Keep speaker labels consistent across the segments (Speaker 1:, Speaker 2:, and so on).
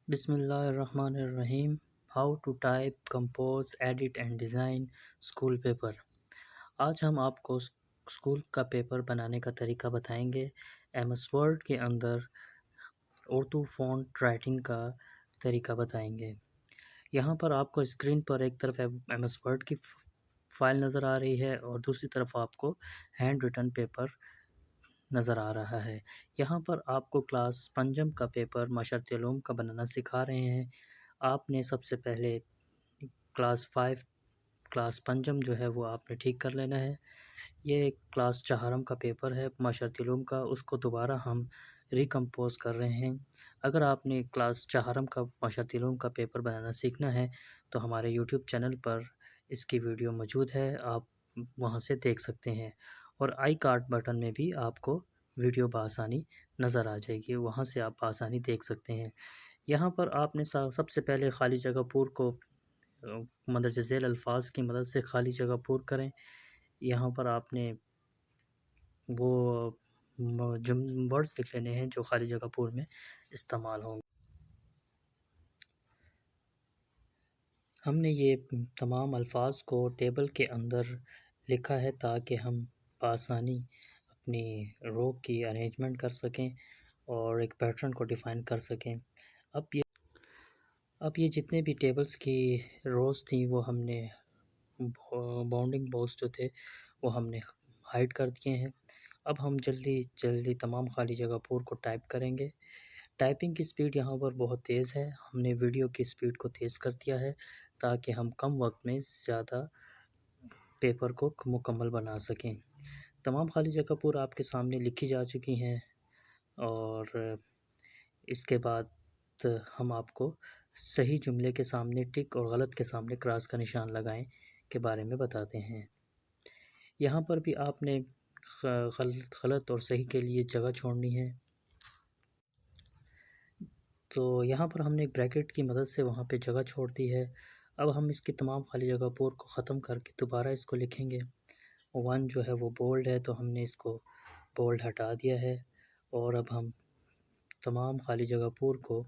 Speaker 1: بسم اللہ الرحمن الرحیم. How to type compose edit and design school paper. آج ہم آپ کو اسکول کا پیپر بنانے کا طریقہ بتائیں گے. ایم ایس ورڈ کے اندر اردو فونٹ رائٹنگ کا طریقہ بتائیں گے. یہاں پر آپ کو اسکرین پر ایک طرف ایم ایس ورڈ کی فائل نظر آ رہی ہے اور دوسری طرف آپ کو ہینڈ ریٹن پیپر نظر آ رہا ہے. یہاں پر آپ کو کلاس پنجم کا پیپر معاشرتی علوم کا بنانا سکھا رہے ہیں. آپ نے سب سے پہلے کلاس پنجم جو ہے وہ آپ نے ٹھیک کر لینا ہے. یہ کلاس چہارم کا پیپر ہے معاشرتی علوم کا، اس کو دوبارہ ہم ریکمپوز کر رہے ہیں. اگر آپ نے کلاس چہارم کا معاشرتی علوم کا پیپر بنانا سیکھنا ہے تو ہمارے یوٹیوب چینل پر اس کی ویڈیو موجود ہے، آپ وہاں سے دیکھ سکتے ہیں. اور آئی کارڈ بٹن میں بھی آپ کو ویڈیو بآسانی نظر آ جائے گی، وہاں سے آپ بآسانی دیکھ سکتے ہیں. یہاں پر آپ نے سب سے پہلے خالی جگہ پور کو مندرجہ ذیل الفاظ کی مدد سے خالی جگہ پور کریں. یہاں پر آپ نے وہ ورڈز لکھ لینے ہیں جو خالی جگہ پور میں استعمال ہوں گے. ہم نے یہ تمام الفاظ کو ٹیبل کے اندر لکھا ہے تاکہ ہم بآسانی اپنی رو کی ارینجمنٹ کر سکیں اور ایک پیٹرن کو ڈیفائن کر سکیں. اب یہ جتنے بھی ٹیبلز کی روز تھیں وہ ہم نے باؤنڈنگ باکس جو تھے وہ ہم نے ہائڈ کر دیے ہیں. اب ہم جلدی تمام خالی جگہ پور کو ٹائپ کریں گے. ٹائپنگ کی سپیڈ یہاں پر بہت تیز ہے، ہم نے ویڈیو کی سپیڈ کو تیز کر دیا ہے تاکہ ہم کم وقت میں زیادہ پیپر کو مکمل بنا سکیں. تمام خالی جگہ پور آپ کے سامنے لکھی جا چکی ہیں اور اس کے بعد ہم آپ کو صحیح جملے کے سامنے ٹک اور غلط کے سامنے کراس کا نشان لگائیں کے بارے میں بتاتے ہیں. یہاں پر بھی آپ نے غلط اور صحیح کے لیے جگہ چھوڑنی ہے. تو یہاں پر ہم نے ایک بریکٹ کی مدد سے وہاں پہ جگہ چھوڑ دی ہے. اب ہم اس کی تمام خالی جگہ پور کو ختم کر کے دوبارہ اس کو لکھیں گے. 1 جو ہے وہ بولڈ ہے تو ہم نے اس کو بولڈ ہٹا دیا ہے اور اب ہم تمام خالی جگہ پور کو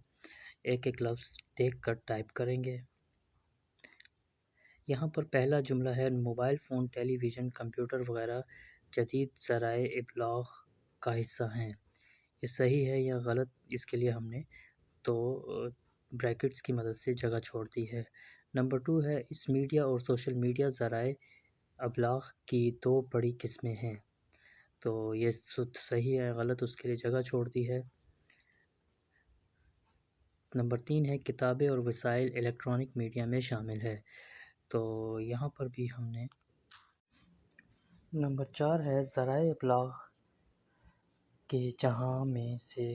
Speaker 1: ایک ایک لفظ دیکھ کر ٹائپ کریں گے. یہاں پر پہلا جملہ ہے موبائل فون، ٹیلی ویژن، کمپیوٹر وغیرہ جدید ذرائع ابلاغ کا حصہ ہیں. یہ صحیح ہے یا غلط، اس کے لیے ہم نے تو بریکٹس کی مدد سے جگہ چھوڑ دی ہے. نمبر 2 ہے اس میڈیا اور سوشل میڈیا ذرائع ابلاغ کی 2 بڑی قسمیں ہیں. تو یہ صحیح ہے غلط، اس کے لیے جگہ چھوڑ دی ہے. نمبر 3 ہے کتابیں اور وسائل الیکٹرانک میڈیا میں شامل ہے. تو یہاں پر بھی ہم نے. نمبر 4 ہے ذرائع ابلاغ کے جہاں میں سے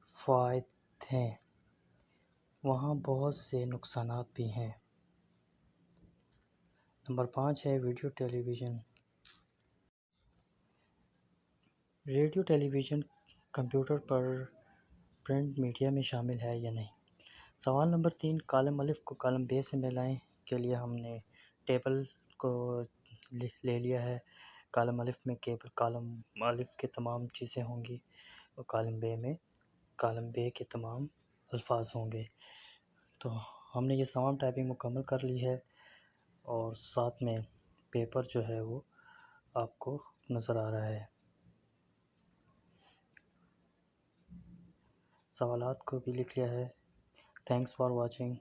Speaker 1: فوائد ہیں وہاں بہت سے نقصانات بھی ہیں. نمبر 5 ہے ریڈیو ٹیلی ویژن کمپیوٹر پر پرنٹ میڈیا میں شامل ہے یا نہیں. سوال نمبر 3 کالم الف کو کالم ب سے ملائیں کے لیے ہم نے ٹیبل کو لے لیا ہے. کالم الف میں کالم الف کے تمام چیزیں ہوں گی اور کالم ب میں کالم ب کے تمام الفاظ ہوں گے. تو ہم نے یہ تمام ٹائپنگ مکمل کر لی ہے اور ساتھ میں پیپر جو ہے وہ آپ کو نظر آ رہا ہے. سوالات کو بھی لکھ لیا ہے. Thanks for watching.